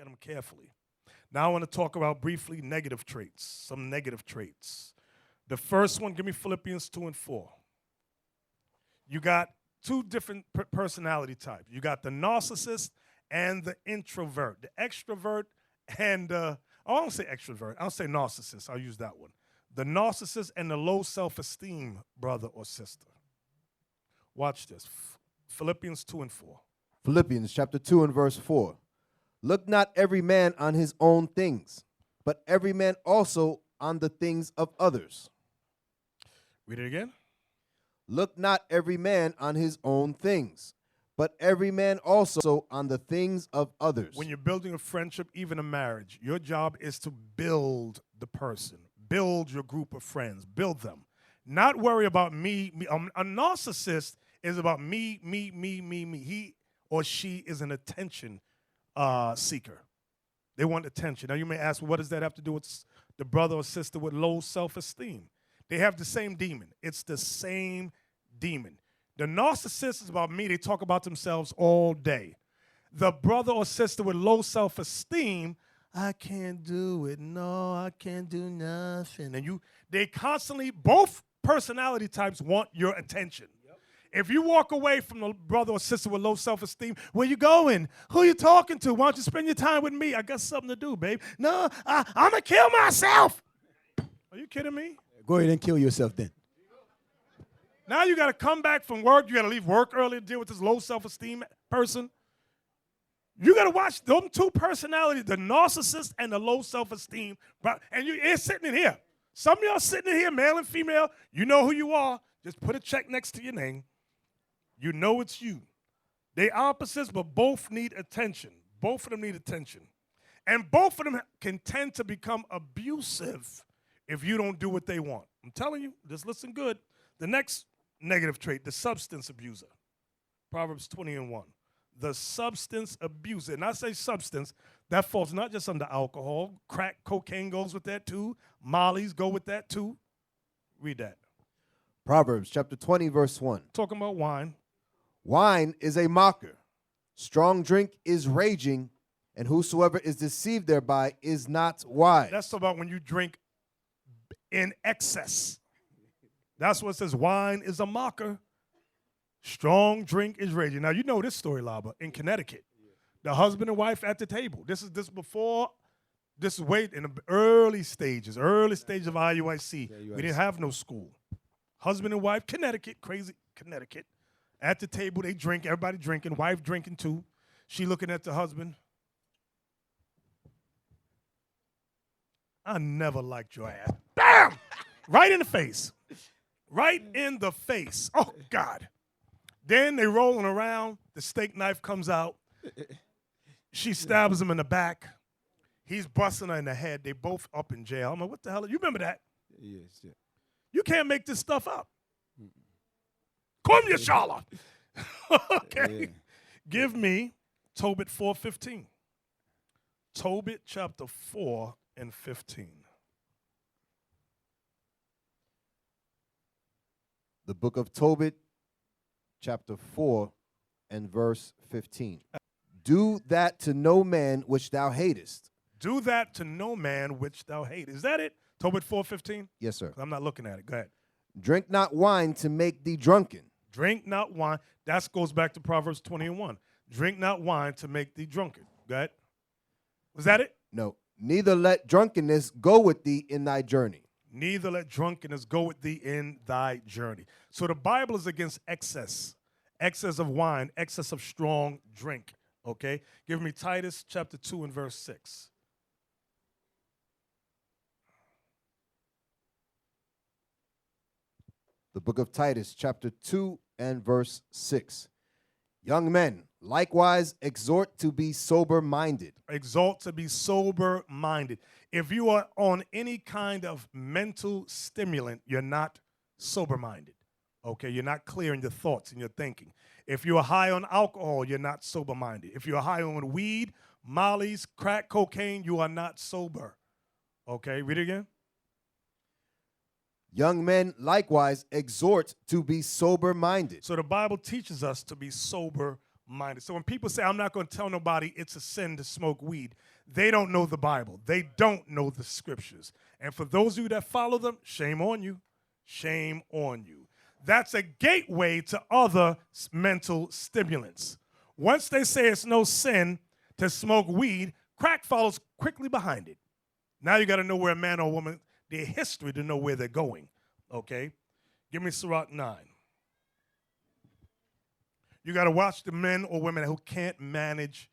them carefully. Now I want to talk about briefly negative traits, some negative traits. The first one, give me Philippians 2 and 4. You got two different personality types. You got the narcissist and the introvert. The extrovert and, I won't say extrovert, I'll say narcissist. I'll use that one. The narcissist and the low self-esteem brother or sister. Watch this. Philippians 2 and 4. Philippians chapter 2 and verse 4. Look not every man on his own things, but every man also on the things of others. Read it again. Look not every man on his own things, but every man also on the things of others. When you're building a friendship, even a marriage, your job is to build the person, build your group of friends, build them. Not worry about me. A narcissist is about me. He or she is an attention seeker. They want attention. Now you may ask, what does that have to do with the brother or sister with low self-esteem? They have the same demon. It's the same demon. The narcissist is about me. They talk about themselves all day. The brother or sister with low self-esteem, I can't do it. No, I can't do nothing. And they constantly, both personality types want your attention. If you walk away from the brother or sister with low self-esteem, where you going? Who you talking to? Why don't you spend your time with me? I got something to do, babe. No, I'm going to kill myself. Are you kidding me? Go ahead and kill yourself then. Now you got to come back from work. You got to leave work early to deal with this low self-esteem person. You got to watch them two personalities, the narcissist and the low self-esteem. And you're sitting in here. Some of y'all sitting in here, male and female. You know who you are. Just put a check next to your name. You know it's you. They opposites, but both need attention. Both of them need attention. And both of them can tend to become abusive if you don't do what they want. I'm telling you, just listen good. The next negative trait, the substance abuser. Proverbs 20 and 1. The substance abuser. And I say substance, that falls not just under alcohol. Crack, cocaine goes with that too. Mollies go with that too. Read that. Proverbs chapter 20, verse 1. Talking about wine. Wine is a mocker. Strong drink is raging, and whosoever is deceived thereby is not wise. That's about when you drink in excess. That's what it says. Wine is a mocker. Strong drink is raging. Now, you know this story, Laba, in Connecticut. The husband and wife at the table. This is way in the early stages of IUIC. We didn't have no school. Husband and wife, Connecticut, crazy Connecticut. At the table, they drink, everybody drinking, wife drinking too. She looking at the husband. I never liked your ass. Bam! Right in the face. Right in the face. Oh, God. Then they rolling around. The steak knife comes out. She stabs him in the back. He's busting her in the head. They both up in jail. I'm like, what the hell? You remember that? Yes, yeah. You can't make this stuff up. Come Yashala. Okay. Yeah. Give me Tobit 4:15. Tobit chapter 4 and 15. The book of Tobit, chapter 4 and verse 15. Do that to no man which thou hatest. Do that to no man which thou hatest. Is that it? Tobit 4:15? Yes, sir. I'm not looking at it. Go ahead. Drink not wine to make thee drunken. Drink not wine. That goes back to Proverbs 20 and 1. Drink not wine to make thee drunken. Go ahead. Was that it? No. Neither let drunkenness go with thee in thy journey. Neither let drunkenness go with thee in thy journey. So the Bible is against excess. Excess of wine, excess of strong drink. Okay? Give me Titus chapter 2 and verse 6. The book of Titus, chapter 2 and verse 6. Young men, likewise exhort to be sober-minded. Exhort to be sober-minded. If you are on any kind of mental stimulant, you're not sober-minded. Okay, you're not clear in your thoughts and your thinking. If you're high on alcohol, you're not sober-minded. If you're high on weed, mollies, crack, cocaine, you are not sober. Okay, read it again. Young men likewise exhort to be sober-minded. So the Bible teaches us to be sober minded. So when people say, I'm not going to tell nobody it's a sin to smoke weed, they don't know the Bible. They don't know the scriptures. And for those of you that follow them, shame on you. Shame on you. That's a gateway to other mental stimulants. Once they say it's no sin to smoke weed, crack follows quickly behind it. Now you got to know where a man or woman, their history to know where they're going. Okay? Give me Sirach 9. You got to watch the men or women who can't manage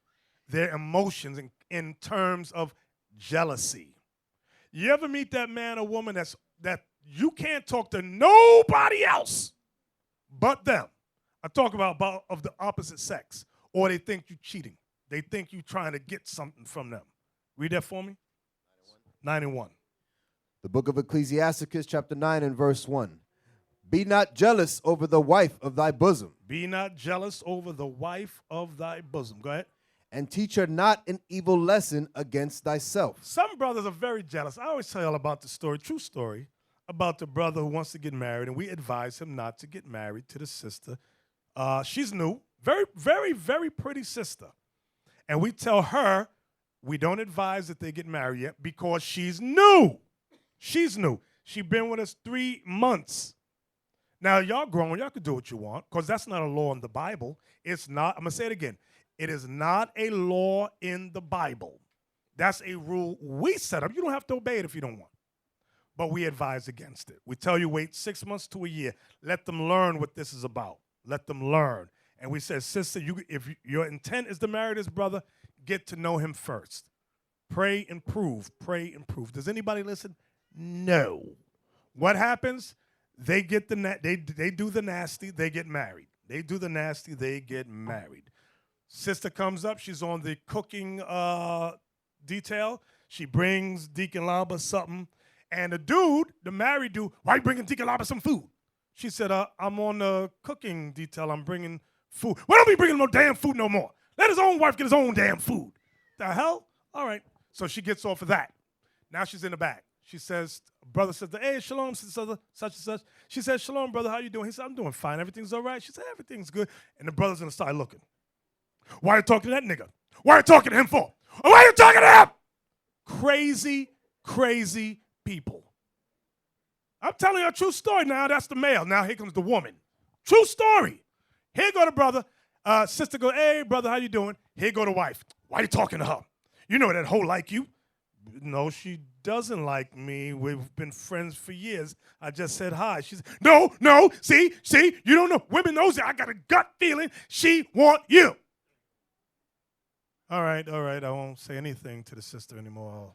their emotions in terms of jealousy. You ever meet that man or woman that you can't talk to nobody else but them? I talk about of the opposite sex. Or they think you cheating. They think you trying to get something from them. Read that for me. 91. The book of Ecclesiasticus, chapter 9 and verse 1. Be not jealous over the wife of thy bosom. Be not jealous over the wife of thy bosom. Go ahead. And teach her not an evil lesson against thyself. Some brothers are very jealous. I always tell y'all about the story, true story, about the brother who wants to get married, and we advise him not to get married to the sister. She's new. Very, very, very pretty sister. And we tell her we don't advise that they get married yet because she's new. She's new. She's been with us 3 months. Now, y'all grown. Y'all can do what you want because that's not a law in the Bible. It's not. I'm going to say it again. It is not a law in the Bible. That's a rule we set up. You don't have to obey it if you don't want. But we advise against it. We tell you wait 6 months to a year. Let them learn what this is about. Let them learn. And we said, sister, if your intent is to marry this brother, get to know him first. Pray and prove. Pray and prove. Does anybody listen? No. What happens? They get they do the nasty, they get married. They do the nasty, they get married. Sister comes up, she's on the cooking detail. She brings Deacon Lamba something. And the dude, the married dude, why you bringing Deacon Lamba some food? She said, I'm on the cooking detail, I'm bringing food. Why don't we bring him no damn food no more? Let his own wife get his own damn food. The hell? All right. So she gets off of that. Now she's in the back. She says, brother says, hey, shalom, sister, such and such. She says, shalom, brother, how you doing? He said, I'm doing fine. Everything's all right. She said, everything's good. And the brother's going to start looking. Why are you talking to that nigga? Why are you talking to him for? Why are you talking to him? Crazy, crazy people. I'm telling you a true story now. That's the male. Now here comes the woman. True story. Here go the brother. Sister go, hey, brother, how you doing? Here go the wife. Why are you talking to her? You know that hoe like you. No, she doesn't like me. We've been friends for years. I just said hi. She said, no, see, you don't know. Women knows it. I got a gut feeling she want you. All right, I won't say anything to the sister anymore.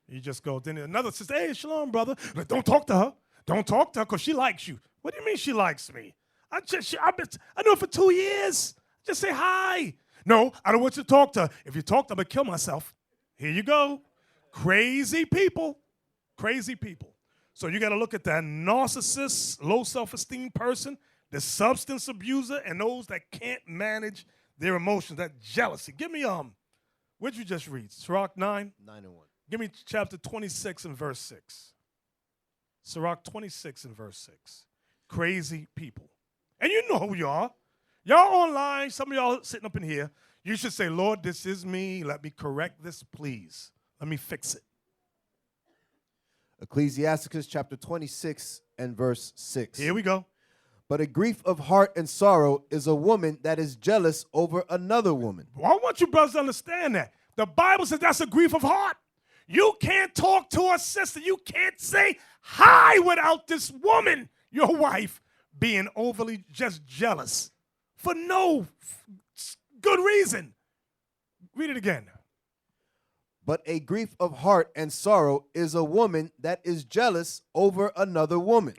You just go, then another sister, hey, shalom, brother. Like, don't talk to her. Don't talk to her because she likes you. What do you mean she likes me? I know her for 2 years. Just say hi. No, I don't want you to talk to her. If you talk to her, I'm going to kill myself. Here you go. Crazy people. Crazy people. So you got to look at that narcissist, low self-esteem person, the substance abuser, and those that can't manage their emotions, that jealousy. Give me, what'd you just read? Sirach 9? 9 and 1. Give me chapter 26 and verse 6. Sirach 26 and verse 6. Crazy people. And you know who you are. Y'all online, some of y'all sitting up in here, you should say, Lord, this is me. Let me correct this, please. Let me fix it. Ecclesiasticus chapter 26 and verse 6. Here we go. But a grief of heart and sorrow is a woman that is jealous over another woman. Well, I want you brothers to understand that. The Bible says that's a grief of heart. You can't talk to a sister. You can't say hi without this woman, your wife, being overly just jealous for no good reason. Read it again. But a grief of heart and sorrow is a woman that is jealous over another woman.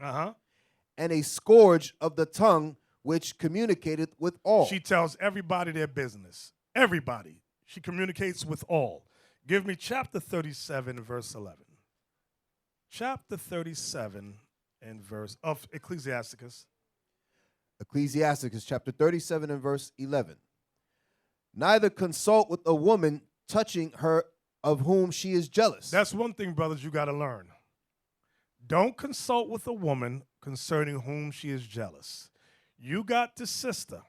And a scourge of the tongue which communicateth with all. She tells everybody their business. Everybody. She communicates with all. Give me chapter 37, verse 11. Chapter 37 and verse of Ecclesiasticus. Ecclesiasticus chapter 37 and verse 11. Neither consult with a woman touching her of whom she is jealous. That's one thing, brothers, you got to learn. Don't consult with a woman concerning whom she is jealous. You got the sister.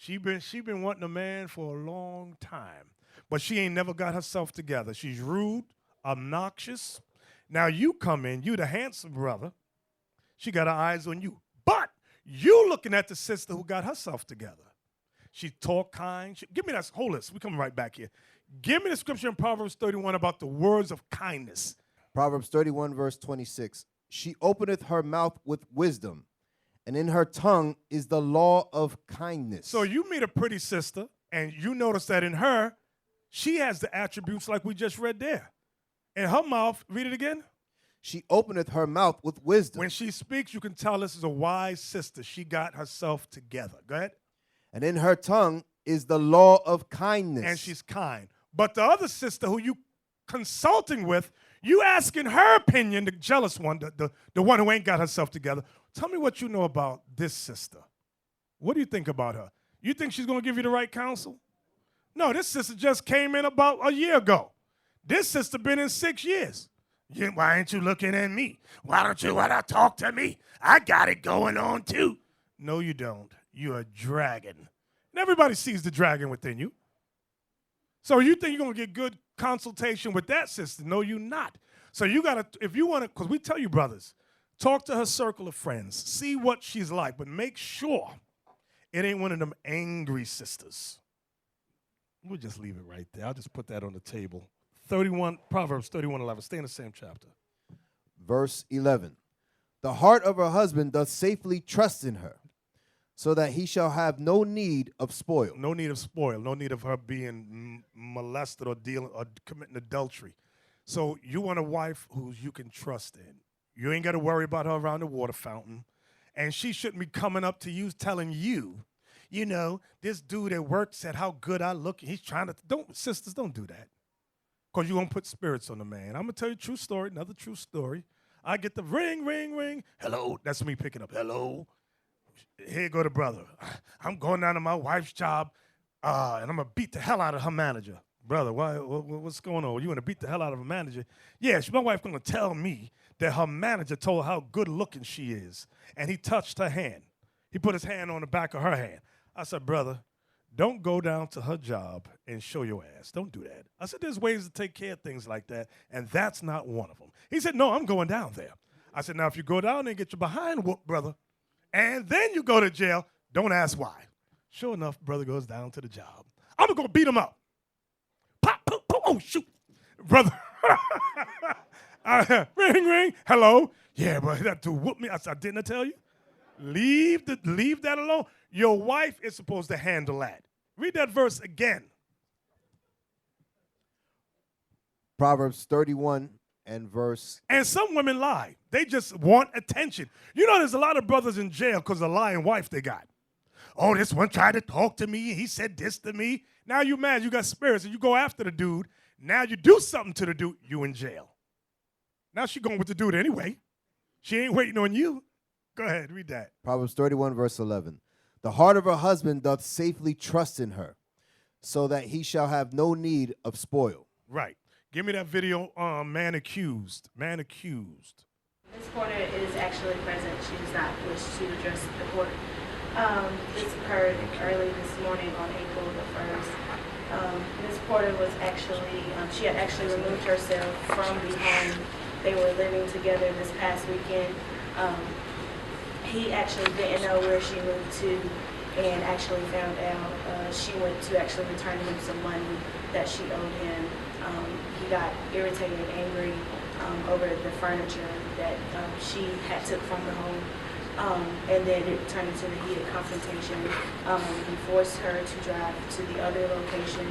She been wanting a man for a long time, but she ain't never got herself together. She's rude, obnoxious. Now you come in, you the handsome brother. She got her eyes on you, but you looking at the sister who got herself together. She talk kind. Give me that. Hold this. We coming right back here. Give me the scripture in Proverbs 31 about the words of kindness. Proverbs 31, verse 26. She openeth her mouth with wisdom, and in her tongue is the law of kindness. So you meet a pretty sister, and you notice that in her, she has the attributes like we just read there. In her mouth, read it again. She openeth her mouth with wisdom. When she speaks, you can tell this is a wise sister. She got herself together. Go ahead. And in her tongue is the law of kindness. And she's kind. But the other sister who you consulting with, you asking her opinion, the jealous one, the one who ain't got herself together. Tell me what you know about this sister. What do you think about her? You think she's going to give you the right counsel? No, this sister just came in about a year ago. This sister been in 6 years. Why ain't you looking at me? Why don't you want to talk to me? I got it going on too. No, you don't. You're a dragon. And everybody sees the dragon within you. So you think you're going to get good consultation with that sister? No, you're not. So you got to, if you want to, because we tell you, brothers, talk to her circle of friends. See what she's like, but make sure it ain't one of them angry sisters. We'll just leave it right there. I'll just put that on the table. Proverbs 31:11. Stay in the same chapter. Verse 11. The heart of her husband doth safely trust in her, so that he shall have no need of spoil. No need of spoil. No need of her being molested or committing adultery. So you want a wife who you can trust in. You ain't got to worry about her around the water fountain. And she shouldn't be coming up to you telling you, you know, this dude at work said how good I look. He's trying to, sisters, don't do that. Because you're going to put spirits on the man. I'm going to tell you a true story, another true story. I get the ring, ring, ring. Hello. That's me picking up. Hello. Here go the brother. I'm going down to my wife's job, and I'm going to beat the hell out of her manager. Brother, what's going on? You want to beat the hell out of a manager? Yeah, my wife's going to tell me that her manager told her how good looking she is, and he touched her hand. He put his hand on the back of her hand. I said, brother, don't go down to her job and show your ass. Don't do that. I said, there's ways to take care of things like that, and that's not one of them. He said, no, I'm going down there. I said, now, if you go down there and get your behind whooped, brother, and then you go to jail, don't ask why. Sure enough, brother goes down to the job. I'm going to go beat him up. Pop, pop, pop, oh, shoot. Brother. Ring, ring. Hello. Yeah, but that dude whooped me. I said, didn't I tell you? Leave that alone. Your wife is supposed to handle that. Read that verse again. Proverbs 31 and verse. And some women lie. They just want attention. You know, there's a lot of brothers in jail because of the lying wife they got. Oh, this one tried to talk to me. He said this to me. Now you mad. You got spirits, and you go after the dude. Now you do something to the dude. You in jail. Now she going with the dude anyway. She ain't waiting on you. Go ahead, read that. Proverbs 31, verse 11. The heart of her husband doth safely trust in her, so that he shall have no need of spoil. Right. Give me that video, man accused. Man accused. Ms. Porter is actually present. She does not wish to address the court. This occurred early this morning on April the 1st. Ms. Porter was actually, she had actually removed herself from the home they were living together this past weekend. He actually didn't know where she moved to and actually found out she went to actually return him some money that she owed him. He got irritated and angry over the furniture that she had took from the home. And then it turned into the heated confrontation. He forced her to drive to the other location,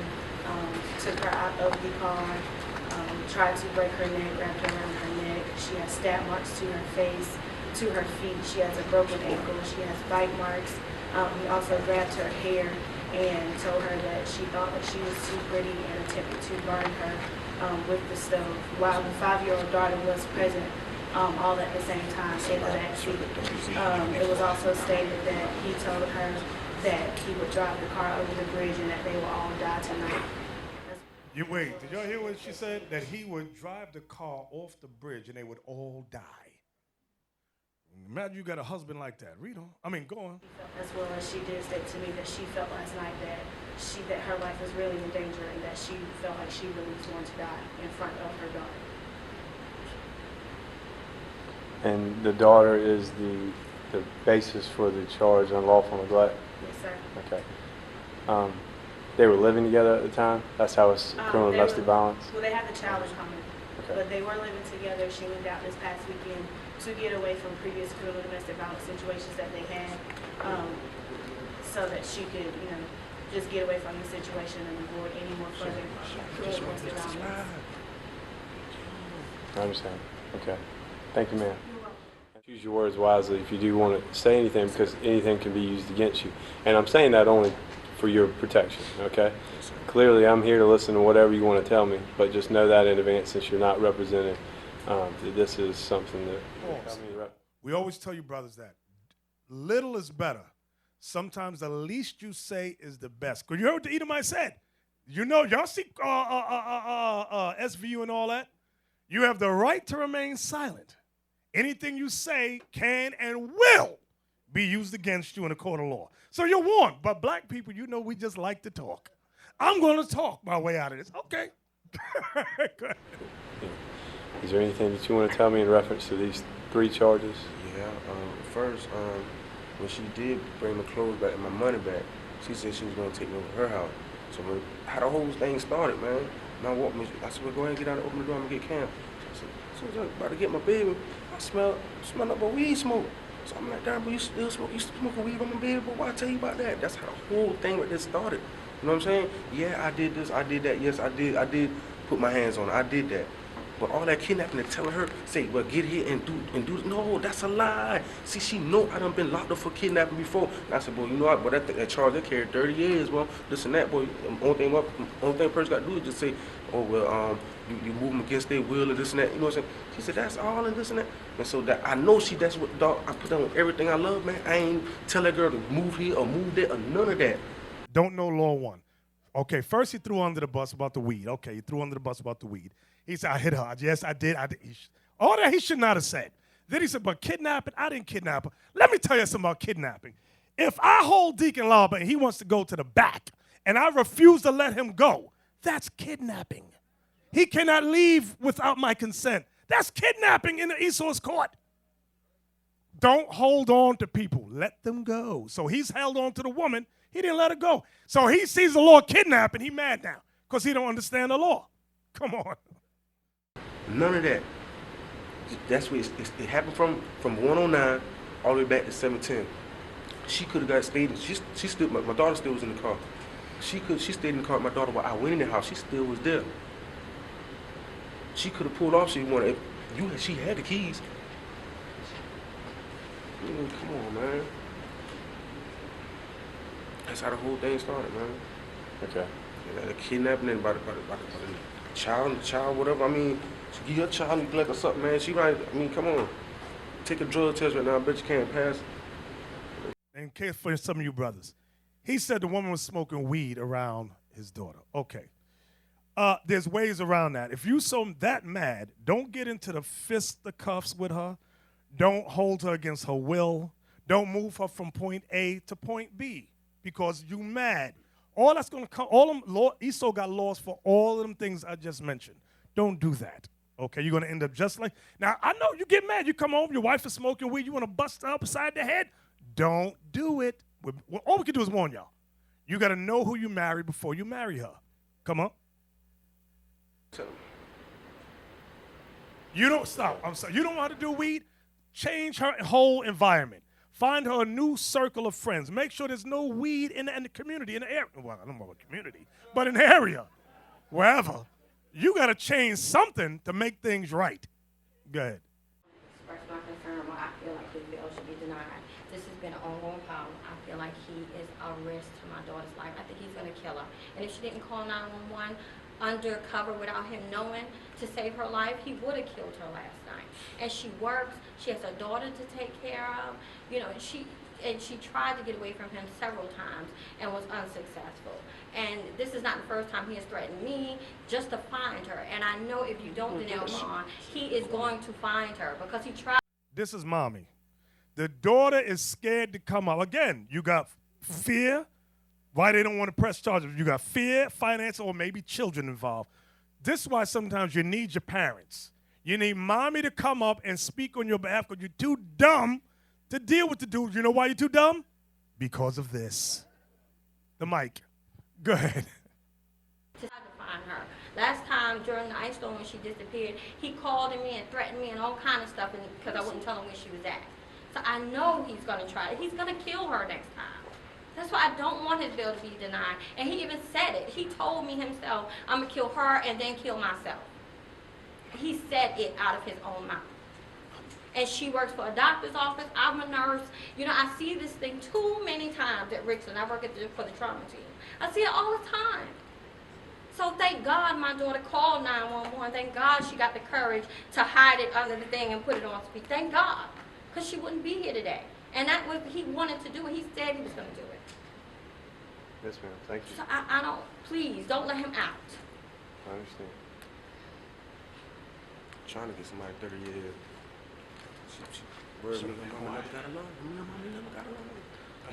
took her out of the car, tried to break her neck, wrapped around her neck. She has stab marks to her face, to her feet. She has a broken ankle. She has bite marks. He also grabbed her hair and told her that she thought that she was too pretty and attempted to burn her with the stove. While the 5-year-old daughter was present all at the same time in the backseat. It was also stated that he told her that he would drive the car over the bridge and that they will all die tonight. Wait, did y'all hear what she said? That he would drive the car off the bridge and they would all die. Imagine you got a husband like that. Read on. I mean, go on. As well as she did say to me that she felt last night that her life was really in danger and that she felt like she really was going to die in front of her daughter. And the daughter is the basis for the charge of unlawful neglect? Yes, sir. Okay. They were living together at the time? That's how it's criminal domestic violence? Well, they had the child in common. Okay. But they were living together. She moved out this past weekend to get away from previous criminal domestic violence situations that they had, so that she could, just get away from the situation and avoid any more further criminal domestic violence. I understand. Okay. Thank you, ma'am. Choose your words wisely if you do want to say anything, because anything can be used against you. And I'm saying that only for your protection, okay? Clearly, I'm here to listen to whatever you want to tell me, but just know that in advance, since you're not representing, that this is something that... We always tell you brothers that little is better. Sometimes the least you say is the best. Because you heard what the Edomite said. Y'all see SVU and all that? You have the right to remain silent. Anything you say can and will be used against you in a court of law. So you're warned. But black people, we just like to talk. I'm going to talk my way out of this. Okay. Go ahead. Is there anything that you want to tell me in reference to these 3 charges? Yeah. First, when she did bring my clothes back and my money back, she said she was going to take me over her house. So how the whole thing started, man. And I said, well, go ahead and get out and open the door and get Cam. I said, so I was about to get my baby. I smell up a weed smoke. So I'm like, damn, but you still smoking weed on my baby? But why tell you about that? That's how the whole thing with this started. You know what I'm saying? Yeah, I did this, I did that. Yes, I did put my hands on it. I did that. But all that kidnapping and telling her, say, well, get here and do no, that's a lie. See, she know I done been locked up for kidnapping before. And I said, boy, you know what? But that charge they carried 30 years, well, this and that, boy. Only thing a person got to do is just say, oh, well, you move them against their will or this and that. You know what I'm saying? She said, that's all and this and that. And so that I know that's what, dog, I put on everything I love, man. I ain't tell that girl to move here or move there or none of that. Don't know law 1. Okay, first he threw under the bus about the weed. Okay, he threw under the bus about the weed. He said, I hit her. Yes, I did. All that he should not have said. Then he said, but kidnapping, I didn't kidnap her. Let me tell you something about kidnapping. If I hold Deacon Lauber and he wants to go to the back and I refuse to let him go, that's kidnapping. He cannot leave without my consent. That's kidnapping in the Esau's court. Don't hold on to people. Let them go. So he's held on to the woman. He didn't let her go. So he sees the law kidnapping. He mad now because he don't understand the law. Come on. None of that. That's where it happened from 109 all the way back to 710. She could have stayed. She still. My daughter still was in the car. She stayed in the car with my daughter while I went in the house. She still was there. She could have pulled off. She wanted. She had the keys. Come on, man. That's how the whole thing started, man. Okay. Yeah, the kidnapping and about the child, whatever. I mean, she give your child neglect or something, man. She right. I mean, come on. Take a drug test right now. I bet you can't pass. And for some of you brothers, he said the woman was smoking weed around his daughter. Okay. There's ways around that. If you so that mad, don't get into the fisticuffs with her. Don't hold her against her will. Don't move her from point A to point B because you mad. All that's going to come, Esau got laws for all of them things I just mentioned. Don't do that. Okay, you're going to end up just like, now I know you get mad. You come home, your wife is smoking weed, you want to bust her upside the head. Don't do it. All we can do is warn y'all. You got to know who you marry before you marry her. Come on. You don't stop. I'm sorry. You don't know how to do weed? Change her whole environment. Find her a new circle of friends. Make sure there's no weed in the community, in the area. Well, I don't know about community, but in the area, wherever. You got to change something to make things right. Go ahead. Express my concern why I feel like his bail should be denied. This has been an ongoing problem. I feel like he is a risk to my daughter's life. I think he's going to kill her. And if she didn't call 911 undercover without him knowing to save her life, he would have killed her last night. And she works. She has a daughter to take care of. You know, she tried to get away from him several times and was unsuccessful. And this is not the first time he has threatened me just to find her. And I know if you don't denounce Mom, he is going to find her because he tried. This is mommy. The daughter is scared to come out. Again, you got fear. Why they don't want to press charges? You got fear, finance, or maybe children involved. This is why sometimes you need your parents. You need mommy to come up and speak on your behalf because you're too dumb to deal with the dude. You know why you're too dumb? Because of this. The mic. Go ahead. To find her. Last time during the ice storm when she disappeared, he called me and threatened me and all kind of stuff because I wouldn't tell him where she was at. So I know he's going to try it. He's going to kill her next time. That's why I don't want his bill to be denied. And he even said it. He told me himself, I'm going to kill her and then kill myself. He said it out of his own mouth. And she works for a doctor's office. I'm a nurse. You know, I see this thing too many times at Rickson. I work for the trauma team. I see it all the time. So thank God my daughter called 911. Thank God she got the courage to hide it under the thing and put it on speak. Thank God. Because she wouldn't be here today. And that's what he wanted to do. And he said he was going to do it. Yes, ma'am. Thank you. So I don't, please, don't let him out. I understand. Trying to get somebody 30 years. She worried me. Mama never got along. Mama never got along.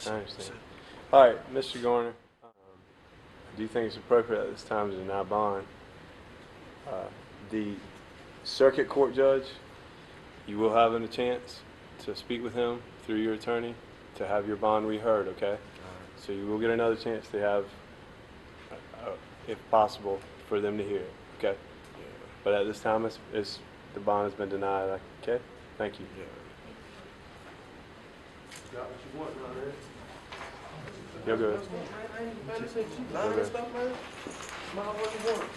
I understand. All right, Mr. Garner, do you think it's appropriate at this time to deny bond? The circuit court judge, you will have a chance to speak with him through your attorney to have your bond reheard, okay? So you will get another chance to have, if possible, for them to hear it, okay? Yeah. But at this time, it's the bond has been denied, okay? Thank you. Yeah. You got what you want, man. You're good. I ain't man, listen, she lying and stuff, man. Smile what you want.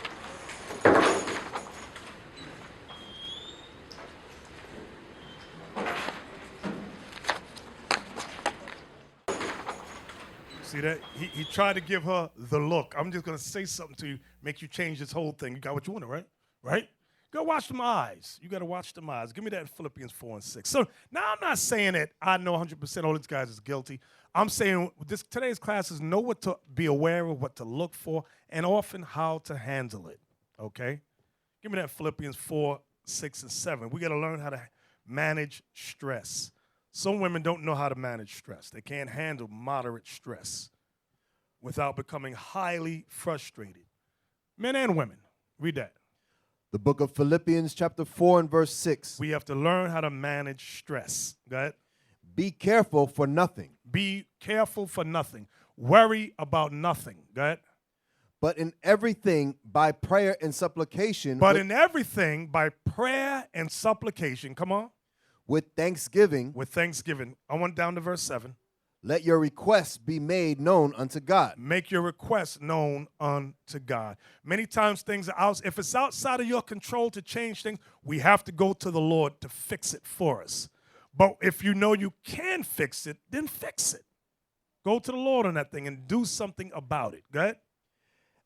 See that? He tried to give her the look. I'm just going to say something to you, make you change this whole thing. You got what you wanted, right? Right? Go watch them eyes. You got to watch them eyes. Give me that in Philippians 4 and 6. So now I'm not saying that I know 100% all these guys is guilty. I'm saying today's classes know what to be aware of, what to look for, and often how to handle it, okay? Give me that Philippians 4, 6, and 7. We got to learn how to manage stress. Some women don't know how to manage stress. They can't handle moderate stress without becoming highly frustrated. Men and women, read that. The book of Philippians chapter 4 and verse 6. We have to learn how to manage stress. Go ahead. Be careful for nothing. Be careful for nothing. Worry about nothing. Go ahead. But in everything by prayer and supplication. But in everything by prayer and supplication. Come on. With thanksgiving. With thanksgiving. I went down to verse 7. Let your requests be made known unto God. Make your requests known unto God. Many times things are out. If it's outside of your control to change things, we have to go to the Lord to fix it for us. But if you know you can fix it, then fix it. Go to the Lord on that thing and do something about it. Go ahead.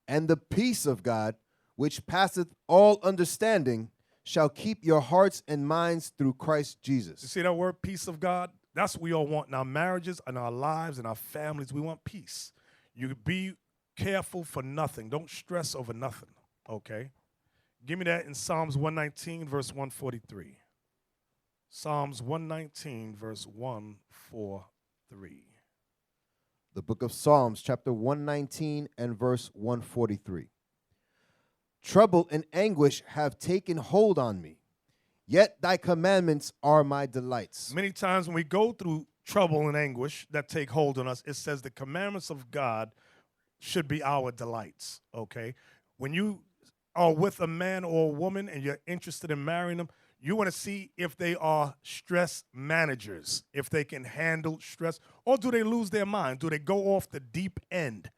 And the peace of God, which passeth all understanding, shall keep your hearts and minds through Christ Jesus. You see that word, peace of God? That's what we all want in our marriages, in our lives, in our families. We want peace. You be careful for nothing. Don't stress over nothing, okay? Give me that in Psalms 119, verse 143. Psalms 119, verse 143. The book of Psalms, chapter 119 and verse 143. Trouble and anguish have taken hold on me, yet thy commandments are my delights. Many times when we go through trouble and anguish that take hold on us, it says the commandments of God should be our delights, okay? When you are with a man or a woman and you're interested in marrying them, you want to see if they are stress managers, if they can handle stress, or do they lose their mind? Do they go off the deep end,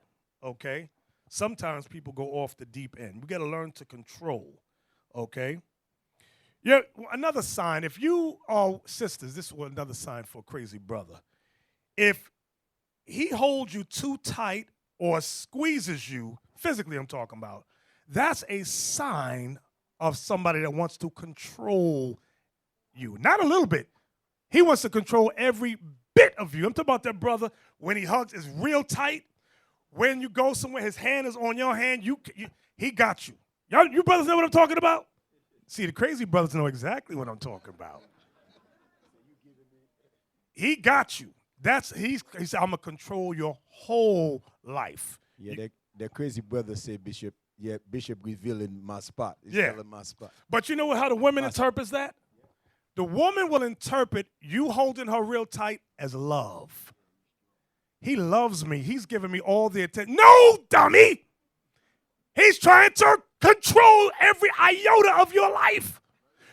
okay? Sometimes people go off the deep end. We got to learn to control, okay? Yeah, another sign, if you are sisters, this is another sign for a crazy brother. If he holds you too tight or squeezes you, physically I'm talking about, that's a sign of somebody that wants to control you. Not a little bit. He wants to control every bit of you. I'm talking about that brother when he hugs is real tight. When you go somewhere, his hand is on your hand, he got you. You brothers know what I'm talking about? See, the crazy brothers know exactly what I'm talking about. he got you. He said, I'm gonna control your whole life. Yeah, the crazy brother said, Bishop, yeah, Bishop revealing my spot. He's Yeah. telling my spot. But you know how the woman interprets that? The woman will interpret you holding her real tight as love. He loves me. He's giving me all the attention. No, dummy! He's trying to control every iota of your life.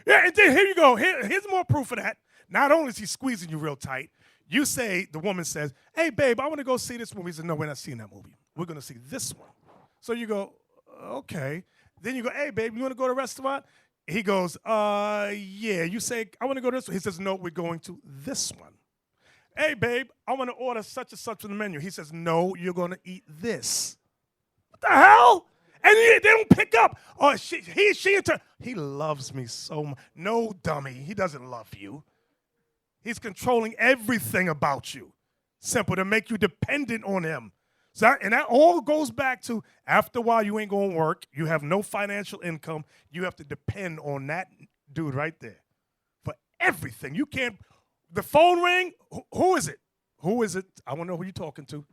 Yeah, and then here you go. Here's more proof of that. Not only is he squeezing you real tight, the woman says, hey, babe, I want to go see this movie. He says, no, we're not seeing that movie. We're going to see this one. So you go, okay. Then you go, hey, babe, you want to go to a restaurant? He goes, yeah. You say, I want to go to this one. He says, no, we're going to this one. Hey, babe, I want to order such and such on the menu. He says, no, you're going to eat this. What the hell? And they don't pick up. Oh, he loves me so much. No, dummy, he doesn't love you. He's controlling everything about you. Simple, to make you dependent on him. And that all goes back to, after a while, you ain't going to work. You have no financial income. You have to depend on that dude right there for everything. You can't. The phone ring, who is it? Who is it? I want to know who you're talking to.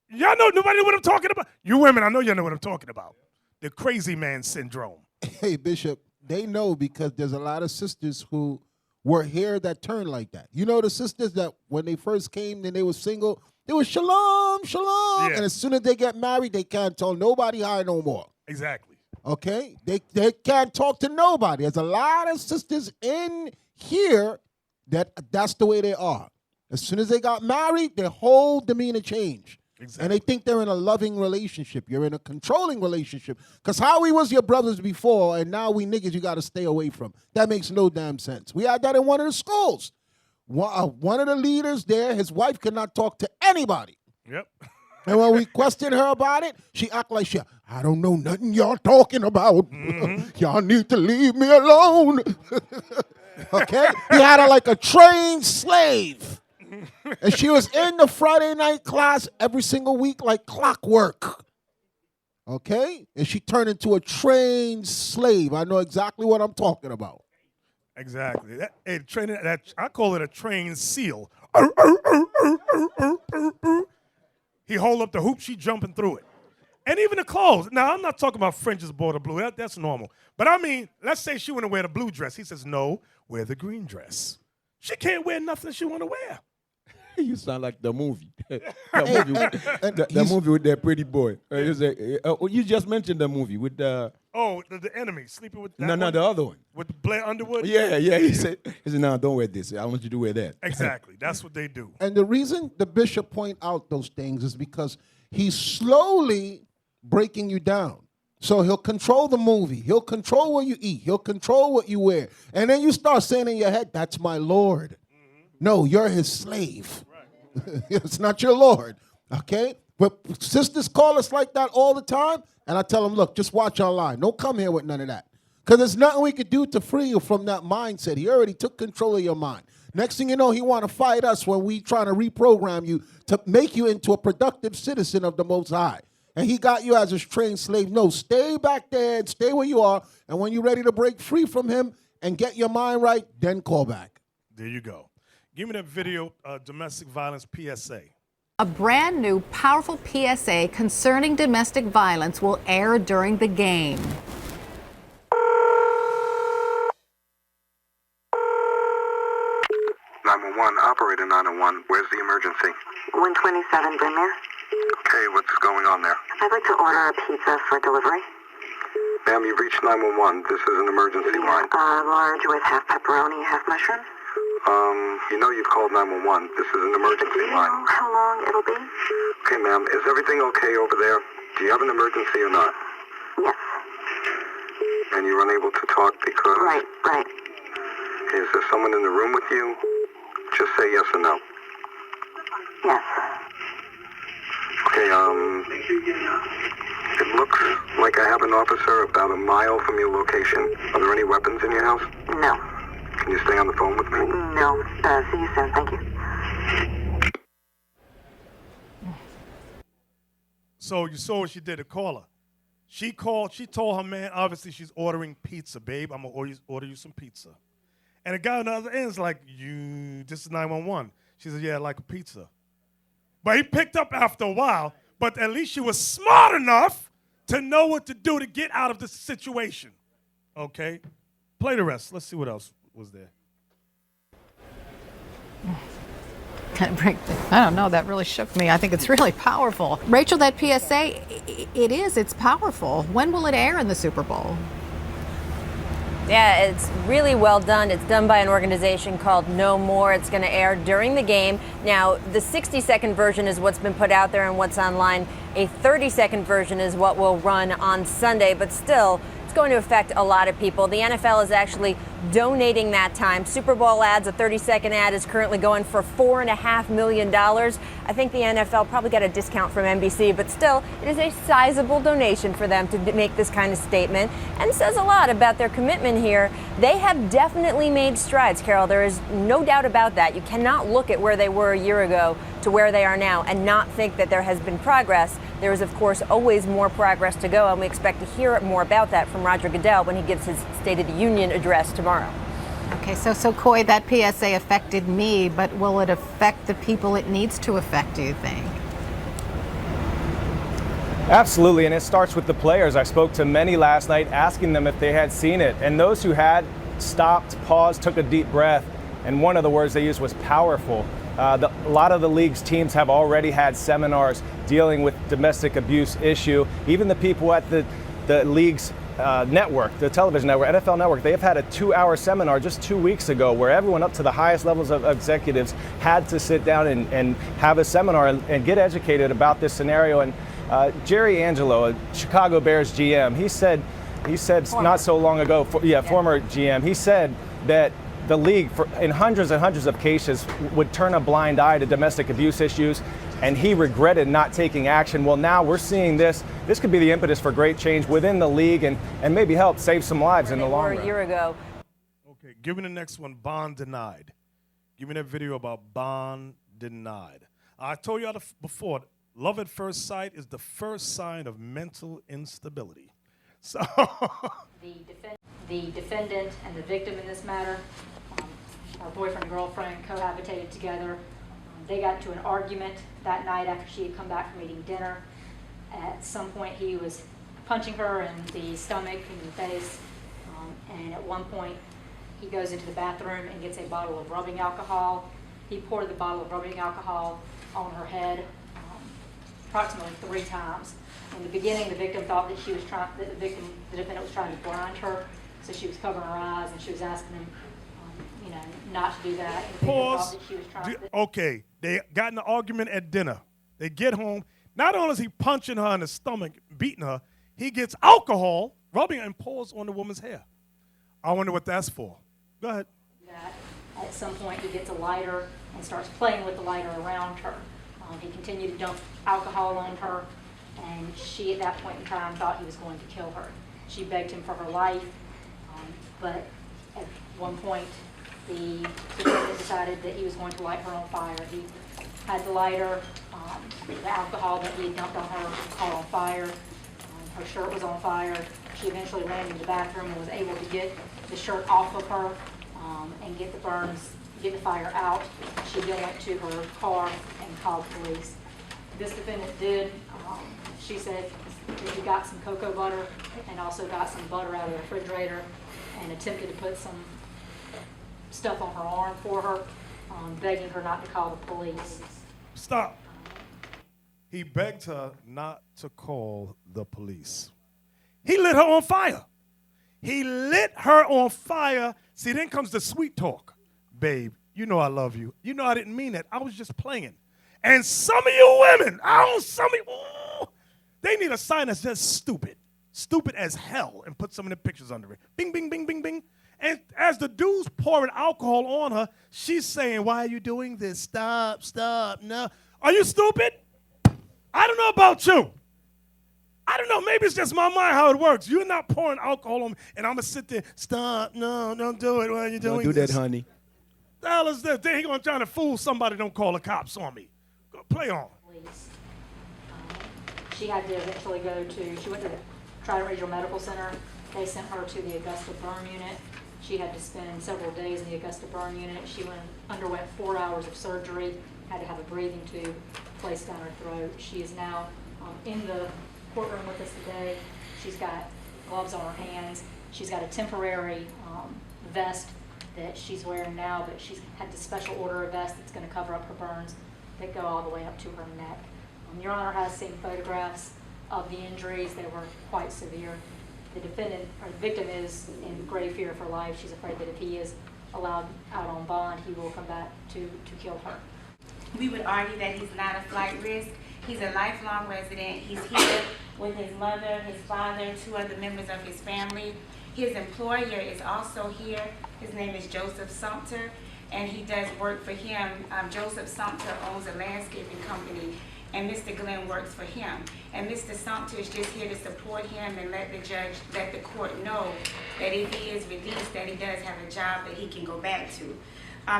Y'all know, nobody know what I'm talking about. You women, I know y'all know what I'm talking about. The crazy man syndrome. Hey, Bishop, they know because there's a lot of sisters who were here that turned like that. You know the sisters that when they first came and they were single, they were shalom, shalom. Yeah. And as soon as they get married, they can't tell nobody hi no more. Exactly. Okay? They can't talk to nobody. There's a lot of sisters in here that's the way they are. As soon as they got married, their whole demeanor changed. Exactly. And they think they're in a loving relationship. You're in a controlling relationship. Because how we was your brothers before, and now we niggas you got to stay away from. That makes no damn sense. We had that in one of the schools. One of the leaders there, his wife could not talk to anybody. Yep. And when we questioned her about it, she act like I don't know nothing y'all talking about. Mm-hmm. Y'all need to leave me alone. Okay? He had her like a trained slave. And she was in the Friday night class every single week like clockwork. Okay? And she turned into a trained slave. I know exactly what I'm talking about. Exactly. I call it a trained seal. He hold up the hoop, she jumping through it. And even the clothes. Now, I'm not talking about fringes border blue. That's normal. But I mean, let's say she want to wear the blue dress. He says, no, wear the green dress. She can't wear nothing she want to wear. You sound like the movie. The movie with that pretty boy. You just mentioned the movie with the... Oh, the enemy, sleeping with that No, the other one. With Blair Underwood? Yeah. He said, no, don't wear this. I want you to wear that. Exactly. That's what they do. And the reason the bishop point out those things is because he's slowly breaking you down. So he'll control the movie. He'll control what you eat. He'll control what you wear. And then you start saying in your head, that's my Lord. Mm-hmm. No, you're his slave. Right. It's not your Lord. Okay? But sisters call us like that all the time. And I tell them, look, just watch online. Don't come here with none of that. Because there's nothing we could do to free you from that mindset. He already took control of your mind. Next thing you know, he want to fight us when we trying to reprogram you to make you into a productive citizen of the Most High. And he got you as a trained slave. No, stay back there and stay where you are. And when you're ready to break free from him and get your mind right, then call back. There you go. Give me that video, domestic violence PSA. A brand new, powerful PSA concerning domestic violence will air during the game. Operator 901, where's the emergency? 127 Brynmere. Okay, what's going on there? I'd like to order a pizza for delivery. Ma'am, you've reached 911. This is an emergency line. Large with half pepperoni, half mushroom. You know you've called 911. This is an emergency line. Do you know how long it'll be? Okay, ma'am, is everything okay over there? Do you have an emergency or not? Yes. And you're unable to talk because... Right. Is there someone in the room with you? Just say yes or no. Yes. Okay, it looks like I have an officer about a mile from your location. Are there any weapons in your house? No. Can you stay on the phone with me? No. See you soon. Thank you. So you saw what she did to call her. She told her man, obviously she's ordering pizza, babe. I'm going to order you some pizza. And the guy on the other end is like, this is 911. She said, yeah, I'd like a pizza. But he picked up after a while, but at least she was smart enough to know what to do to get out of the situation. Okay? Play the rest. Let's see what else was there. I don't know, that really shook me. I think it's really powerful. Rachel, that PSA, it's powerful. When will it air in the Super Bowl? Yeah, it's really well done. It's done by an organization called No More. It's going to air during the game. Now, the 60-second version is what's been put out there and what's online. A 30-second version is what will run on Sunday, but still, it's going to affect a lot of people. The NFL is actually donating that time. Super Bowl ads, a 30-second ad is currently going for $4.5 million. I think the NFL probably got a discount from NBC, but still, it is a sizable donation for them to make this kind of statement, and says a lot about their commitment here. They have definitely made strides, Carol. There is no doubt about that. You cannot look at where they were a year ago to where they are now and not think that there has been progress. There is, of course, always more progress to go, and we expect to hear more about that from Roger Goodell when he gives his State of the Union address tomorrow. Okay, so Coy, that PSA affected me, but will it affect the people it needs to affect, do you think? Absolutely, and it starts with the players. I spoke to many last night asking them if they had seen it, and those who had stopped, paused, took a deep breath, and one of the words they used was powerful. A lot of the league's teams have already had seminars dealing with domestic abuse issue. Even the people at the league's network, the television network, NFL Network, they have had a 2-hour seminar just 2 weeks ago where everyone up to the highest levels of executives had to sit down and have a seminar and get educated about this scenario. And Jerry Angelo, a Chicago Bears GM, he said not so long ago, former GM, he said that the league, in hundreds and hundreds of cases, would turn a blind eye to domestic abuse issues, and he regretted not taking action. Well, now we're seeing this. This could be the impetus for great change within the league and maybe help save some lives in the long run. A year ago. Okay, give me the next one, bond denied. Give me that video about bond denied. I told you before, love at first sight is the first sign of mental instability. So the defendant and the victim in this matter, our boyfriend and girlfriend, cohabitated together. They got into an argument that night after she had come back from eating dinner. At some point, he was punching her in the stomach and the face, and at one point, he goes into the bathroom and gets a bottle of rubbing alcohol. He poured the bottle of rubbing alcohol on her head approximately 3 times. In the beginning, the victim thought that the defendant was trying to blind her, so she was covering her eyes and she was asking him, not to do that. And the victim thought that she was trying okay, they got in an argument at dinner. They get home. Not only is he punching her in the stomach, beating her, he gets alcohol, rubbing it, and pours on the woman's hair. I wonder what that's for. Go ahead. At some point, he gets a lighter and starts playing with the lighter around her. He continued to dump alcohol on her, and she, at that point in time, thought he was going to kill her. She begged him for her life, but at one point, the defendant decided that he was going to light her on fire. He had the lighter, the alcohol that he had dumped on her caught on fire. Her shirt was on fire. She eventually ran into the bathroom and was able to get the shirt off of her and get the burns, get the fire out. She then went to her car and called police. This defendant did, she said that he got some cocoa butter and also got some butter out of the refrigerator and attempted to put some stuff on her arm for her, begging her not to call the police. Stop. He begged her not to call the police. He lit her on fire. He lit her on fire. See, then comes the sweet talk. Babe, you know I love you. You know I didn't mean that. I was just playing. And some of you women, they need a sign that says stupid. Stupid as hell, and put some of the pictures under it. Bing, bing, bing, bing, bing. And as the dude's pouring alcohol on her, she's saying, why are you doing this? Stop, stop, no. Are you stupid? I don't know about you. I don't know. Maybe it's just my mind how it works. You're not pouring alcohol on me, and I'm going to sit there, stop, no, don't do it. Why are you doing this? Don't do that, honey. The hell is this? Then he going to try to fool somebody, don't call the cops on me. Go play on. She had to eventually she went to the Trident Regional Medical Center. They sent her to the Augusta burn unit. She had to spend several days in the Augusta burn unit. She underwent 4 hours of surgery, had to have a breathing tube placed down her throat. She is now in the courtroom with us today. She's got gloves on her hands. She's got a temporary vest that she's wearing now, but she's had to special order a vest that's going to cover up her burns that go all the way up to her neck. Your Honor has seen photographs of the injuries. They were quite severe. The defendant, or the victim, is in grave fear for life. She's afraid that if he is allowed out on bond, he will come back to kill her. We would argue that he's not a flight risk. He's a lifelong resident. He's here with his mother, his father, 2 other members of his family. His employer is also here. His name is Joseph Sumter, and he does work for him. Joseph Sumter owns a landscaping company, and Mr. Glenn works for him. And Mr. Sumter is just here to support him and let the court know that if he is released, that he does have a job that he can go back to.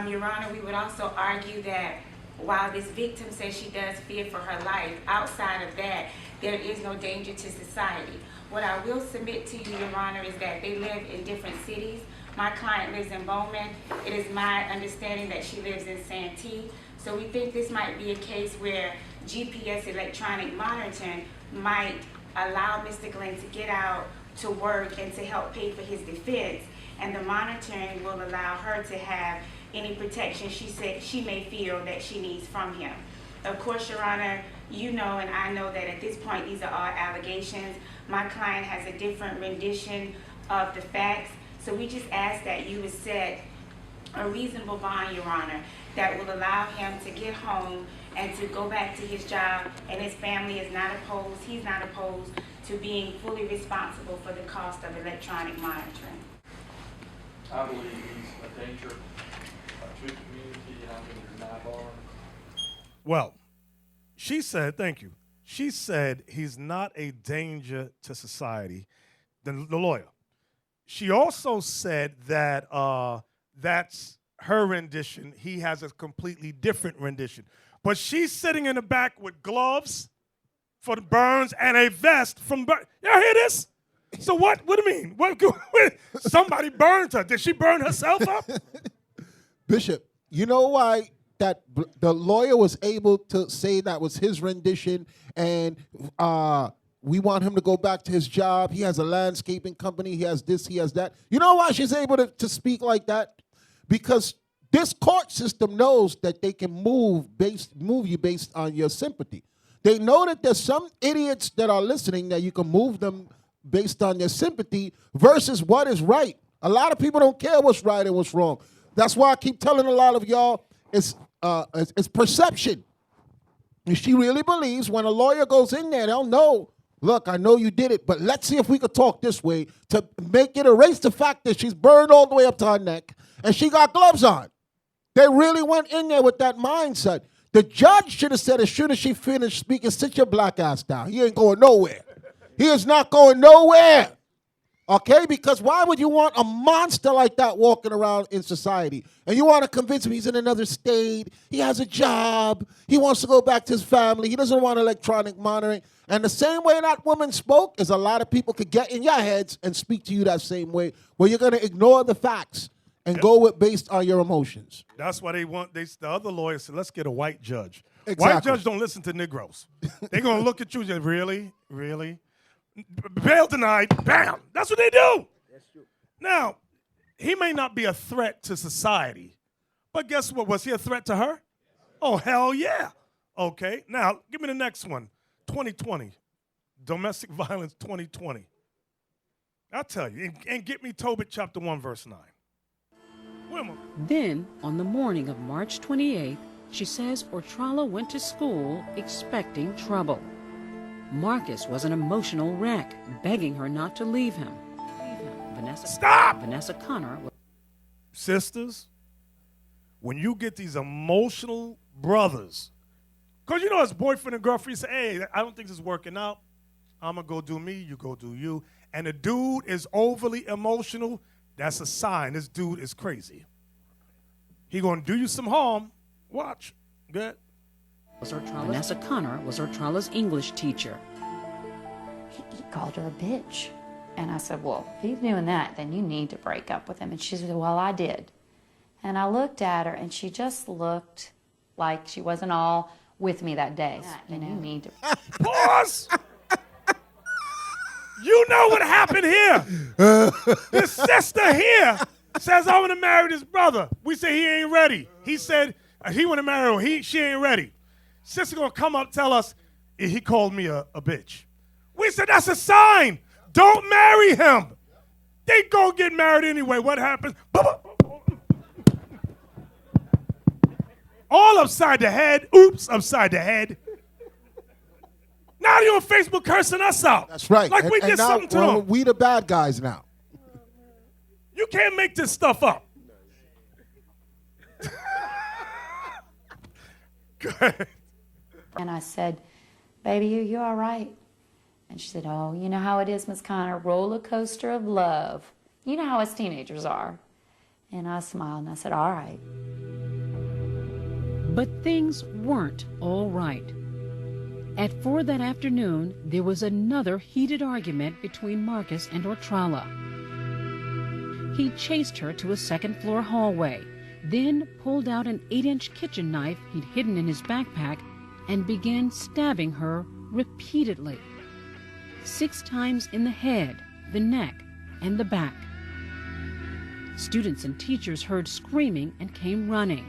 Your Honor, we would also argue that while this victim says she does fear for her life, outside of that, there is no danger to society. What I will submit to you, Your Honor, is that they live in different cities. My client lives in Bowman. It is my understanding that she lives in Santee. So we think this might be a case where GPS electronic monitoring might allow Mr. Glenn to get out to work and to help pay for his defense. And the monitoring will allow her to have any protection she may feel that she needs from him. Of course, Your Honor, you know and I know that at this point these are all allegations. My client has a different rendition of the facts. So we just ask that you would set a reasonable bond, Your Honor, that will allow him to get home and to go back to his job, and his family is not opposed, he's not opposed to being fully responsible for the cost of electronic monitoring. I believe he's a danger to the community, and I think there's not bar. Well, she said, thank you. She said he's not a danger to society, the lawyer. She also said that that's her rendition. He has a completely different rendition. But she's sitting in the back with gloves for the burns and a vest from burn. Y'all hear this? So what do you mean? What, somebody burned her. Did she burn herself up? Bishop, you know why that the lawyer was able to say that was his rendition, and we want him to go back to his job. He has a landscaping company. He has this, he has that. You know why she's able to speak like that? Because this court system knows that they can move you based on your sympathy. They know that there's some idiots that are listening that you can move them based on their sympathy versus what is right. A lot of people don't care what's right and what's wrong. That's why I keep telling a lot of y'all it's perception. And she really believes when a lawyer goes in there, they'll know, look, I know you did it, but let's see if we could talk this way to make it erase the fact that she's burned all the way up to her neck and she got gloves on. They really went in there with that mindset. The judge should have said as soon as she finished speaking, sit your black ass down. He ain't going nowhere. He is not going nowhere. Okay? Because why would you want a monster like that walking around in society? And you want to convince him he's in another state, he has a job, he wants to go back to his family, he doesn't want electronic monitoring. And the same way that woman spoke is a lot of people could get in your heads and speak to you that same way, where you're going to ignore the facts and go with based on your emotions. That's why the other lawyers said, let's get a white judge. Exactly. White judge don't listen to Negroes. They're going to look at you and say, really? Really? Bail denied, bam. That's what they do. That's true. Now, he may not be a threat to society, but guess what? Was he a threat to her? Oh, hell yeah. Okay, now, give me the next one. 2020, domestic violence 2020. I'll tell you, and get me Tobit chapter 1, verse 9. Then, on the morning of March 28th, she says Ortrala went to school expecting trouble. Marcus was an emotional wreck, begging her not to leave him. Stop! Vanessa Connor. Sisters, when you get these emotional brothers, because you know his boyfriend and girlfriend say, hey, I don't think this is working out. I'm going to go do me, you go do you. And the dude is overly emotional, that's a sign this dude is crazy. He going to do you some harm. Watch. Good. Vanessa Connor was Ortrala's English teacher. He called her a bitch. And I said, well, if he's doing that, then you need to break up with him. And she said, well, I did. And I looked at her, and she just looked like she wasn't all with me that day. You know, you need to. Pause! You know what happened here. This sister here says, I want to marry this brother. We say he ain't ready. He said he want to marry her. She ain't ready. Sister going to come up tell us he called me a bitch. We said, that's a sign. Don't marry him. They go get married anyway. What happens? All upside the head. Oops, upside the head. Now they on Facebook cursing us out. That's right. Like we did something to them. We the bad guys now. You can't make this stuff up. Go ahead. And I said, baby, you all right? And she said, oh, you know how it is, Miss Connor, roller coaster of love. You know how us teenagers are. And I smiled and I said, all right. But things weren't all right. At 4 that afternoon, there was another heated argument between Marcus and Ortrala. He chased her to a second-floor hallway, then pulled out an 8-inch kitchen knife he'd hidden in his backpack and began stabbing her repeatedly. 6 times in the head, the neck, and the back. Students and teachers heard screaming and came running.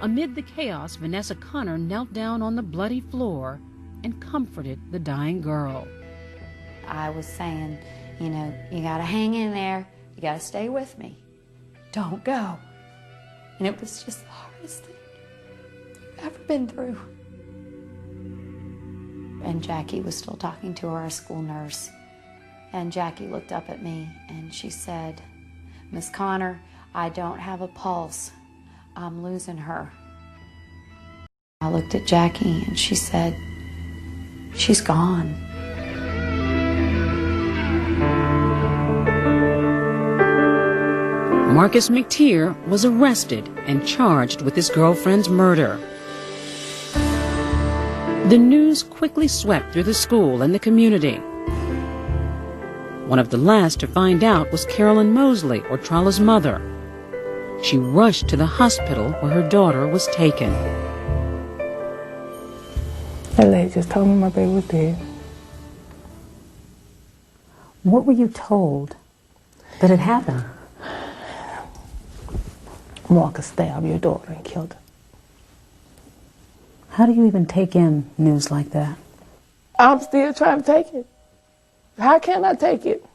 Amid the chaos, Vanessa Connor knelt down on the bloody floor and comforted the dying girl. I was saying, you know, you gotta hang in there. You gotta stay with me. Don't go. And it was just the hardest thing I've ever been through. And Jackie was still talking to our school nurse. And Jackie looked up at me and she said, Miss Connor, I don't have a pulse. I'm losing her. I looked at Jackie and she said, she's gone. Marcus McTeer was arrested and charged with his girlfriend's murder. The news quickly swept through the school and the community. One of the last to find out was Carolyn Mosley, Ortrala's mother. She rushed to the hospital where her daughter was taken. That lady just told me my baby was dead. What were you told that had happened? Marcus stabbed your daughter and killed her. How do you even take in news like that? I'm still trying to take it. How can I take it?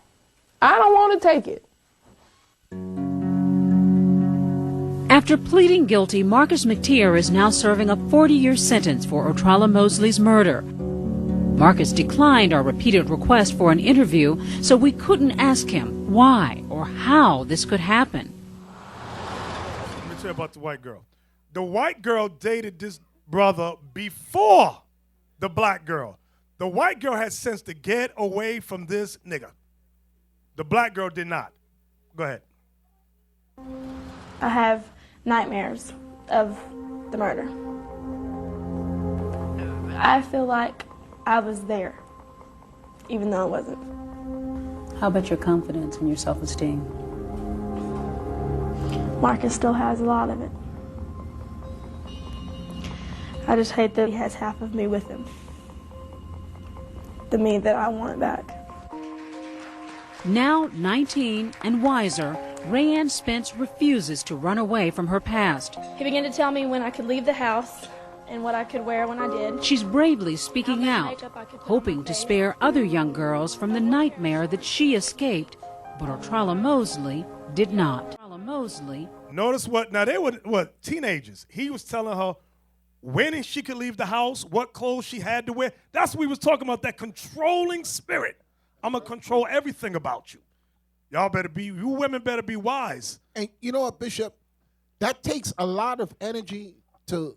I don't want to take it. After pleading guilty, Marcus McTeer is now serving a 40-year sentence for Ortrala Mosley's murder. Marcus declined our repeated request for an interview, so we couldn't ask him why or how this could happen. Let me tell you about the white girl. The white girl dated this brother before the black girl. The white girl had sense to get away from this nigga. The black girl did not. Go ahead. I have nightmares of the murder. I feel like I was there, even though I wasn't. How about your confidence and your self-esteem? Marcus still has a lot of it. I just hate that he has half of me with him. The me that I want back. Now 19 and wiser, Rayanne Spence refuses to run away from her past. He began to tell me when I could leave the house and what I could wear when I did. She's bravely speaking out, hoping to spare other young girls from the nightmare that she escaped, but Ortrala Mosley did not. Notice what, now they were teenagers. He was telling her when she could leave the house, what clothes she had to wear. That's what we was talking about, that controlling spirit. I'm going to control everything about you. Y'all better be, you women better be wise. And you know what, Bishop? That takes a lot of energy to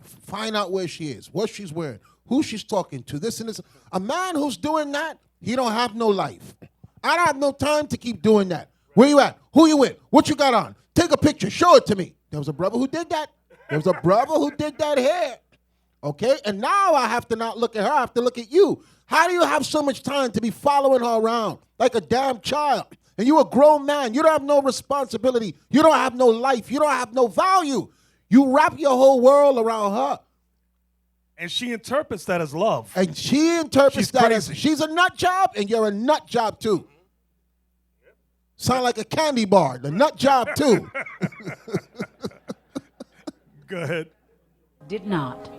find out where she is, what she's wearing, who she's talking to, this and this. A man who's doing that, he don't have no life. I don't have no time to keep doing that. Where you at? Who you with? What you got on? Take a picture. Show it to me. There was a brother who did that. There was a brother who did that here. Okay? And now I have to not look at her. I have to look at you. How do you have so much time to be following her around like a damn child? And you're a grown man. You don't have no responsibility. You don't have no life. You don't have no value. You wrap your whole world around her. And she interprets that as love. And she interprets that crazy. as she's a nut job and you're a nut job too. Sound like a candy bar, the nut job too. Go ahead. Did not.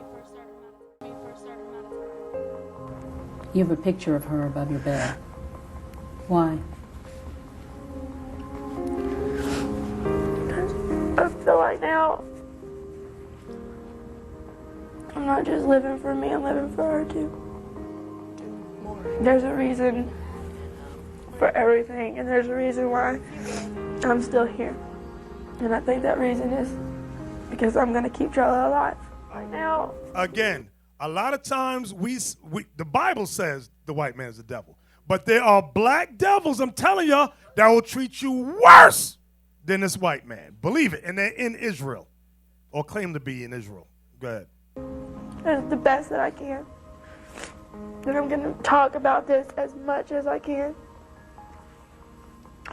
You have a picture of her above your bed. Why? I feel like now I'm not just living for me, I'm living for her too. There's a reason for everything, and there's a reason why I'm still here. And I think that reason is because I'm going to keep Trella alive right now. Again, a lot of times the Bible says the white man's the devil. But there are black devils, I'm telling you, that will treat you worse than this white man. Believe it. And they're in Israel, or claim to be in Israel. Go ahead. It's the best that I can. And I'm going to talk about this as much as I can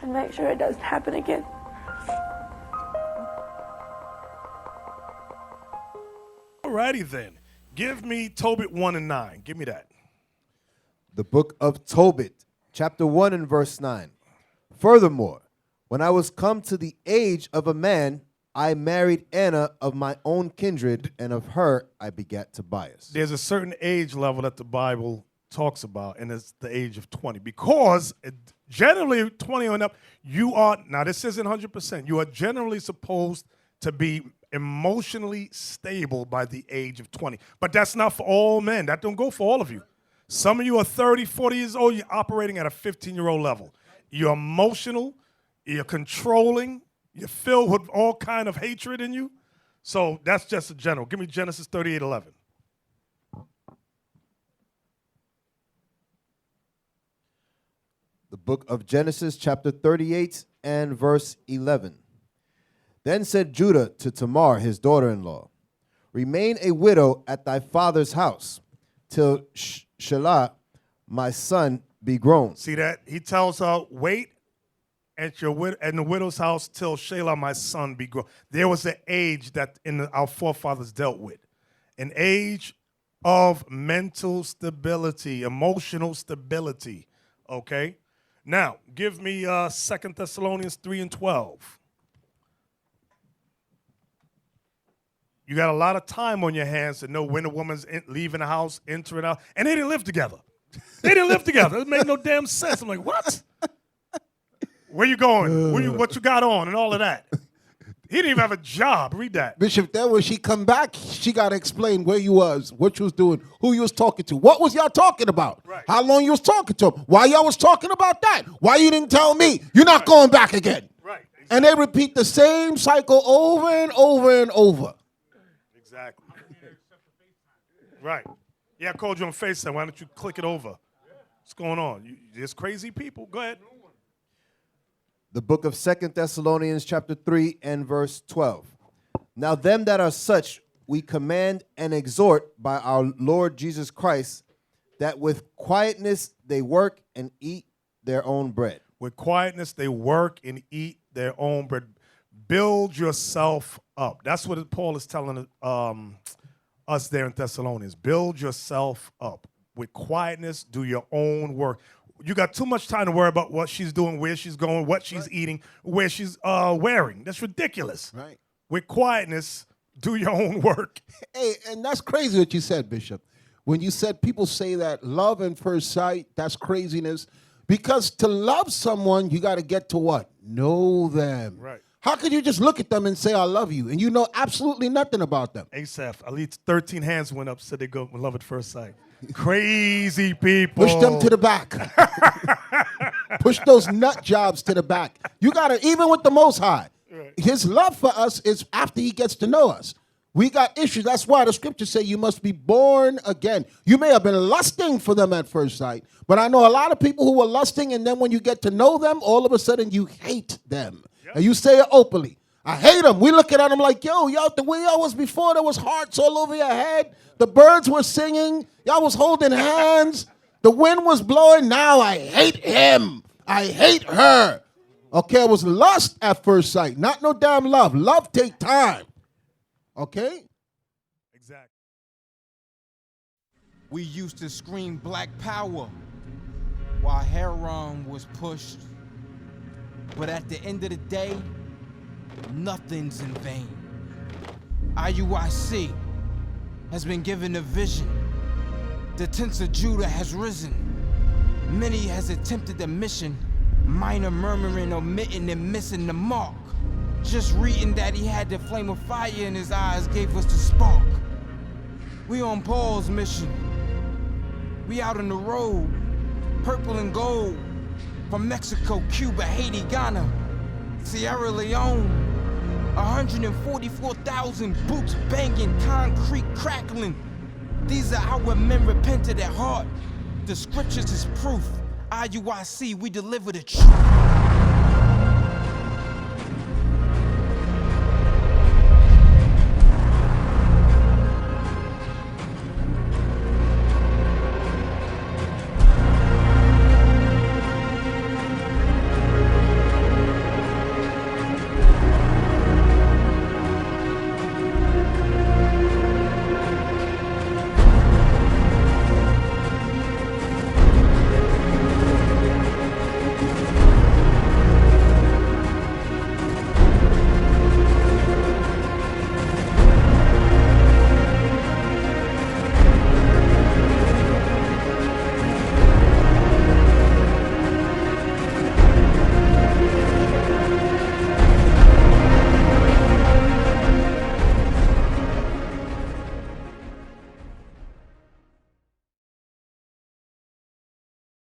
and make sure it doesn't happen again. Alrighty then. Give me Tobit 1 and 9. Give me that. The book of Tobit, chapter 1 and verse 9. Furthermore, when I was come to the age of a man, I married Anna of my own kindred, and of her I begat Tobias. There's a certain age level that the Bible talks about, and it's the age of 20. Because generally 20 and up, you are, now this isn't 100%, you are generally supposed to be emotionally stable by the age of 20. But that's not for all men. That don't go for all of you. Some of you are 30, 40 years old, you're operating at a 15-year-old level. You're emotional, you're controlling, you're filled with all kind of hatred in you. So that's just a general. Give me Genesis 38:11. The book of Genesis, chapter 38 and verse 11. Then said Judah to Tamar, his daughter-in-law, remain a widow at thy father's house, till Shelah, my son, be grown. See that? He tells her, wait at the widow's house till Shelah, my son, be grown. There was an age that our forefathers dealt with. An age of mental stability, emotional stability. Okay? Now, give me 2 Thessalonians 3 and 12. You got a lot of time on your hands to know when a woman's leaving the house, entering out. And they didn't live together. They didn't live together. It made no damn sense. I'm like, what? Where you going? What you got on and all of that? He didn't even have a job. Read that. Bishop, then when she come back, she got to explain where you was, what you was doing, who you was talking to. What was y'all talking about? Right. How long you was talking to him? Why y'all was talking about that? Why you didn't tell me? You're not going back again. Right. Exactly. And they repeat the same cycle over and over and over. Exactly. Right. Yeah, I called you on FaceTime. Why don't you click it over? What's going on? There's crazy people. Go ahead. The book of 2 Thessalonians chapter 3 and verse 12. Now them that are such we command and exhort by our Lord Jesus Christ, that with quietness they work and eat their own bread. With quietness they work and eat their own bread. Build yourself up. That's what Paul is telling us there in Thessalonians. Build yourself up. With quietness, do your own work. You got too much time to worry about what she's doing, where she's going, what she's eating, where she's wearing. That's ridiculous. Right. With quietness, do your own work. Hey, and that's crazy what you said, Bishop. When you said people say that love at first sight, that's craziness. Because to love someone, you got to get to what? Know them. Right. How could you just look at them and say, I love you, and you know absolutely nothing about them? Asaph, at least 13 hands went up, said they go with love at first sight. Crazy people. Push them to the back. Push those nut jobs to the back. You got to, even with the Most High, his love for us is after he gets to know us. We got issues. That's why the scriptures say you must be born again. You may have been lusting for them at first sight, but I know a lot of people who were lusting, and then when you get to know them, all of a sudden you hate them. Yep. And you say it openly. I hate them. We looking at them like, yo, y'all, the way y'all was before, there was hearts all over your head. The birds were singing. Y'all was holding hands. The wind was blowing. Now I hate him. I hate her. Okay, it was lust at first sight, not no damn love. Love take time. Okay? Exactly. We used to scream black power while heroin was pushed. But at the end of the day, nothing's in vain. IUIC has been given a vision. The tents of Judah has risen. Many has attempted the mission, minor murmuring, omitting, and missing the mark. Just reading that he had the flame of fire in his eyes gave us the spark. We on Paul's mission. We out on the road, purple and gold, from Mexico, Cuba, Haiti, Ghana, Sierra Leone. 144,000 boots banging, concrete crackling. These are our men repented at heart. The scriptures is proof. IUIC, we deliver the truth.